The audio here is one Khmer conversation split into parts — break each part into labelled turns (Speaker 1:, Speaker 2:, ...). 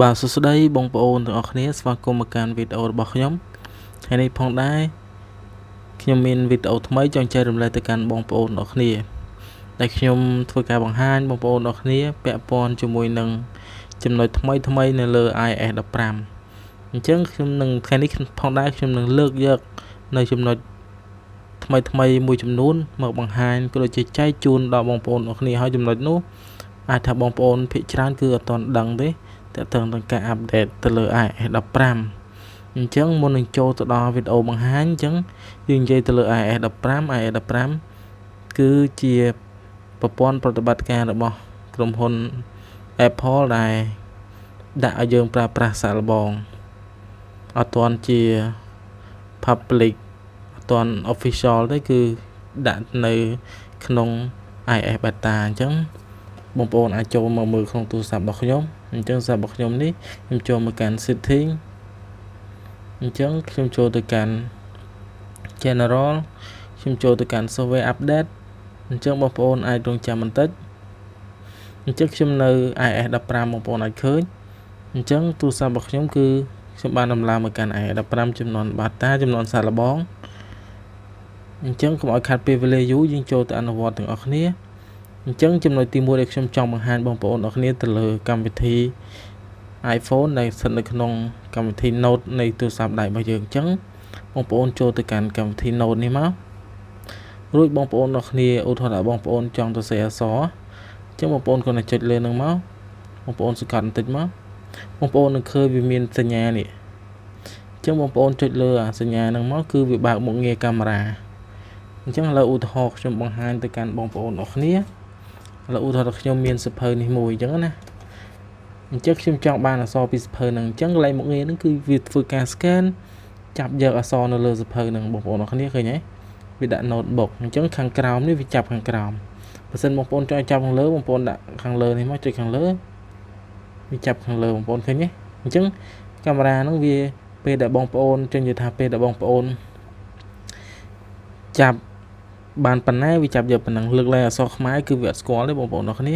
Speaker 1: បាទសួស្តីបងប្អូនទាំងអស់គ្នាស្វាគមន៍មកកាន់វីដេអូរបស់ខ្ញុំថ្ងៃនេះផងដែរខ្ញុំមានវីដេអូថ្មីចង់ចែករំលែកទៅកាន់បងប្អូនទាំងអស់គ្នាដែលខ្ញុំធ្វើការបង្ហាញបងប្អូនទាំងអស់គ្នាពាក់ព័ន្ធជាមួយនឹងចំណុចថ្មីនៅលើ iOS 15អញ្ចឹងខ្ញុំនឹងថ្ងៃនេះផងដែរខ្ញុំនឹងលើកយកនៅចំណុចថ្មីមួយចំនួនមកបង្ហាញក៏ដូចជាចែកជូនដល់បងប្អូនទាំងអស់គ្នាហើយចំណុចនោះអាចថាបងប្អូនភាគច្រើនគឺអត់ទាន់ដឹងទេតើតើនឹងការអាប់ដេតទៅលើ iOS 15អញ្ចឹងមុននឹងចូលទៅដល់វីដេអូបង្ហាញអញ្ចឹងយើងនិយាយទៅលើ iOS 15 គឺជាប្រព័ន្ធប្រតិបត្តិការរបស់ក្រុមហ៊ុន Apple ដែលដាក់ឲ្យយើងប្រើប្រាស់សាកល្បងអត់ទាន់ជា public អត់ទាន់ official ទេគឺដាក់នៅក្នុង iOS beta អញ្ចឹងបងប្អូនអាចចូលមកមើលក្នុងទូរស័ព្ទរបស់ខ្ញុំអញ្ចឹងទូរស័ព្ទរបស់ខ្ញុំនេះខ្ញុំចូលមកកាន់ setting អញ្ចឹងខ្ញុំចូលទៅកាន់ general ខ្ញុំចូលទៅកាន់ software update អញ្ចឹងបងប្អូនអាចរងចាំបន្តិចអញ្ចឹងខ្ញុំនៅ iOS 15បងប្អូនអាចឃើញអញ្ចឹងទូរស័ព្ទរបស់ខ្ញុំគឺខ្ញុំបានដំឡើងមកកាន់ iOS 15ចំនួន beta ចំនួនសាកល្បងអញ្ចឹងកុំឲ្យខាត់ពេលវេលាយូរយើងចូលទៅអនុវត្តទាំងអស់គ្នាអញ្ចឹងចំណុចទី1ដែលខ្ញុំចង់បង្ហាញបងប្អូនអរគ្នាទៅលើកម្មវិធី iPhone ដែលស្ថិតនៅក្នុងកម្មវិធី Note នៃទូរស័ព្ទដៃរបស់យើងអញ្ចឹងបងប្អូនចូលទៅកាន់កម្មវិធី Note នេះមករួចបងប្អូនអរគ្នាឧទាហរណ៍ថាបងប្អូនចង់ទៅសេអក្សរអញ្ចឹងបងប្អូនគ្រាន់តែចុចលើនឹងមកបងប្អូនសង្កត់បន្តិចមកបងប្អូននឹងឃើញវាមានសញ្ញានេះអញ្ចឹងបងប្អូនចុចលើអាសញ្ញាហ្នឹងមកគឺវាបើកមុខងារកាមេរ៉ាអញ្ចឹងឥឡូវឧទាហរណ៍ខ្ញុំបង្ហាញទៅកាន់បងប្អូនអរគ្នាឥឡូវឧទាហរណ៍ខ្ញុំមានសៀវភៅនេះមួយអញ្ចឹងណាអញ្ចឹងខ្ញុំចង់បានអក្សរពីសៀវភៅហ្នឹងអញ្ចឹងកន្លែងមុខងារហ្នឹងគឺវាធ្វើការ scan ចាប់យកអក្សរនៅលើសៀវភៅហ្នឹងបងប្អូនអរគ្នាឃើញទេវាដាក់ notebook អញ្ចឹងខាងក្រោមនេះវាចាប់ខាងក្រោមបើសិនបងប្អូនចង់ចាប់ខាងលើបងប្អូនដាក់ខាងលើនេះមកចុចខាងលើវាចាប់ខាងលើបងប្អូនឃើញទេអញ្ចឹងកាមេរ៉ាហ្នឹងវាពេលដែលបងប្អូនចឹងនិយាយថាពេលដែលបងប្អូនចាប់បានប៉ុណ្ណាវាចាប់យកប៉ុណ្ណឹងលើកឡើងអក្សរខ្មែរគឺវាអត់ស្គាល់ទេបងប្អូនអរគ្នា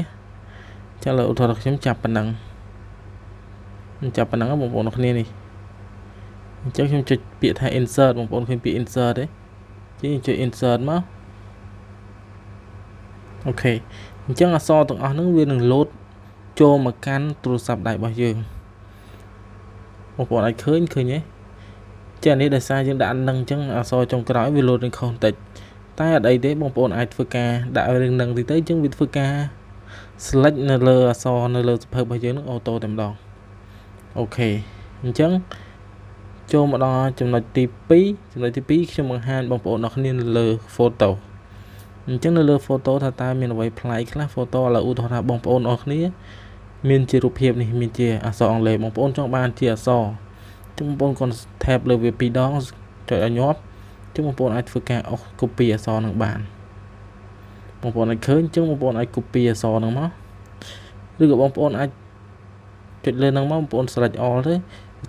Speaker 1: ចឹងលើឧទាហរណ៍ខ្ញុំចាប់ប៉ុណ្ណឹងបងប្អូនអរគ្នានេះអញ្ចឹងខ្ញុំចុចពាក្យថា insert បងប្អូនឃើញពាក្យ insert ទេចឹងចុច insert មកអូខេអញ្ចឹងអក្សរទាំងអស់ហ្នឹងវានឹងលោតចូលមកកាន់ទូរស័ព្ទដៃរបស់យើងបងប្អូនអាចឃើញទេចានេះដោយសារយើងដាក់នឹងអញ្ចឹងអក្សរចុងក្រោយវាលោតនឹងខុសបន្តិចតែអត់អីទេបងប្អូនអាចធ្វើការដាក់រឿងនឹងទីទៅអញ្ចឹងវាធ្វើការ select នៅលើអក្សរនៅលើសៀវភៅរបស់យើងនឹងអូតូតែម្ដងអូខេអញ្ចឹងចូលមកដល់ចំណុចទី2ខ្ញុំបង្ហាញបងប្អូនអរគ្នានៅលើ photo អញ្ចឹងនៅលើ photo ថាតើមានអ្វីប្លែកខ្លះ photo ឥឡូវឧទាហរណ៍ថាបងប្អូនអរគ្នាមានជារូបភាពនេះមានជាអក្សរអង់គ្លេសបងប្អូនចង់បានជាអក្សរអញ្ចឹងបងប្អូនគាត់ tap លើវា2ដងចុចឲ្យញាប់អញ្ចឹងបងប្អូនអាចធ្វើការ copy អក្សរនឹងបានបងប្អូនអាចឃើញអញ្ចឹងបងប្អូនអាច copy អក្សរនឹងមកឬក៏បងប្អូនអាចចុចលើនឹងមកបងប្អូន select all ទៅ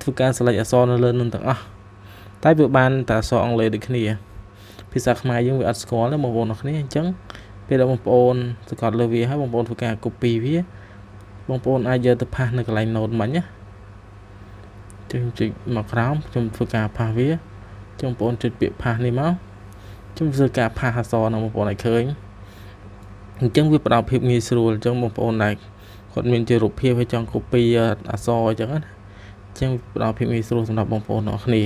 Speaker 1: ធ្វើការ select អក្សរនៅលើនឹងទាំងអស់តែវាបានតែអក្សរអង់គ្លេសដូចគ្នាភាសាខ្មែរយើងវាអត់ស្គាល់ទេបងប្អូនអរគ្នាអញ្ចឹងពេលដែលបងប្អូនសង្កត់លើវាហើយបងប្អូនធ្វើការ copy វាបងប្អូនអាចយកទៅផាសនៅកន្លែង note មិញណាចុចមកក្រោមខ្ញុំធ្វើការផាសវាចឹងបងប្អូនចុចពាក្យផាសនេះមកខ្ញុំធ្វើការផាសអក្សរនឹងបងប្អូនឲ្យឃើញអញ្ចឹងវាផ្ដល់ភាពងាយស្រួលអញ្ចឹងបងប្អូនដែលគាត់មានជារូបភាពហើយចង់ copy អក្សរអញ្ចឹងណាអញ្ចឹងផ្ដល់ភាពងាយស្រួលសម្រាប់បងប្អូនទាំងអស់គ្នា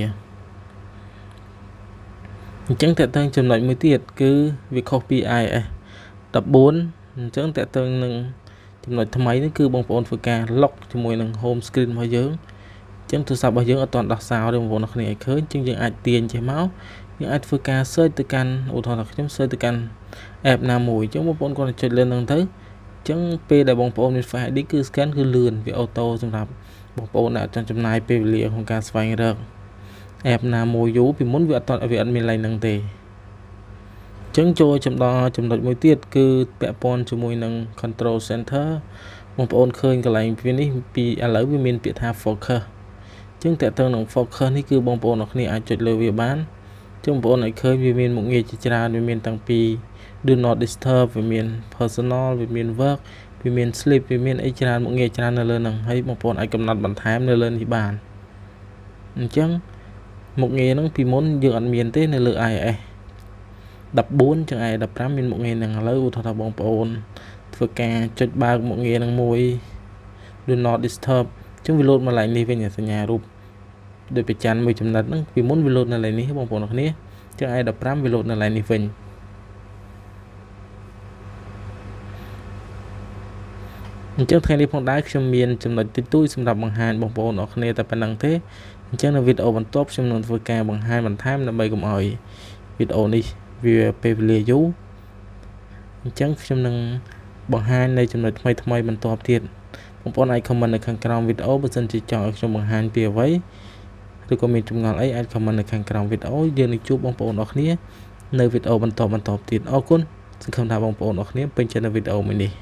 Speaker 1: អញ្ចឹងតើតើចំណុចមួយទៀតគឺវាខុសពី iOS 14អញ្ចឹងតើតើនឹងចំណុចថ្មីនេះគឺបងប្អូនធ្វើការ lock ជាមួយនឹង home screen របស់យើងអញ្ចឹងទូរស័ព្ទរបស់យើងអត់ទាន់ដោះសារទេបងប្អូនទាំងអស់គ្នាឲ្យឃើញអញ្ចឹងយើងអាចទាញចេះមកយើងអាចធ្វើការ search ទៅកាន់ឧទាហរណ៍ថាខ្ញុំ search ទៅកាន់ app ណាមួយអញ្ចឹងបងប្អូនគាត់ចុចលើនឹងទៅអញ្ចឹងពេលដែលបងប្អូនមាន Face ID គឺ scan គឺលឿនវាអូតូសម្រាប់បងប្អូនដែលចង់ចំណាយពេលវេលាក្នុងការស្វែងរក app ណាមួយយូរពីមុនវាអត់មានឡើងនឹងទេអញ្ចឹងចូលចំណុចមួយទៀតគឺពាក់ព័ន្ធជាមួយនឹង control center បងប្អូនឃើញកន្លែងវានេះពីឥឡូវវាមានពាក្យថា focus អញ្ចឹងតើតើនឹង focus នេះគឺបងប្អូនអរគ្នាអាចចុចលើវាបានអញ្ចឹងបងប្អូនអាចឃើញវាមានមុខងារជាច្រើនវាមានតាំងពី do not disturb វាមាន personal វាមាន work វា វាមាន slip វាមានអីច្រើនមុខងារច្រើននៅលើហ្នឹងហើយបងប្អូនអាចកំណត់បន្ថែមនៅលើនេះបានអញ្ចឹងមុខងារហ្នឹងពីមុនយើងអត់មានទេនៅលើ iOS 14ចឹង iOS 15មានមុខងារហ្នឹងឥឡូវឧទាហរណ៍ថាបងប្អូនធ្វើការចុចបើកមុខងារហ្នឹងមួយ do not disturb ចឹងវាលោតមកឡើងនេះវិញសញ្ញារូបដោយប្រច័ណ្ឌមួយចំណិតហ្នឹងពីមុនវាលោតនៅឡើងនេះបងប្អូនអរគ្នាចឹង iOS 15វាលោតនៅឡើងនេះវិញអញ្ចឹងថ្ងៃនេះផងដែរខ្ញុំមានចំណុចតិចតួចសម្រាប់បង្ហាញបងប្អូនអរគ្នាតែប៉ុណ្្នឹងទេអញ្ចឹងនៅវីដេអូបន្ទាប់ខ្ញុំនឹងធ្វើការបង្ហាញបន្ថែមដើម្បីកុំឲ្យវីដេអូនេះវាពេលវេលាយូរអញ្ចឹងខ្ញុំនឹងបង្ហាញនៅចំណុចថ្មីបន្ទាប់ទៀតបងប្អូនអាច comment នៅខាងក្រោមវីដេអូបើសិនជាចង់ឲ្យខ្ញុំបង្ហាញពីអ្វីឬក៏មានចម្ងល់អីអាច comment នៅខាងក្រោមវីដេអូយើងនឹងជួបបងប្អូនអរគ្នានៅវីដេអូបន្តទៀតអរគុណសង្ឃឹមថាបងប្អូនអរគ្នាពេញចិត្តនៅវីដេអូមួយនេះ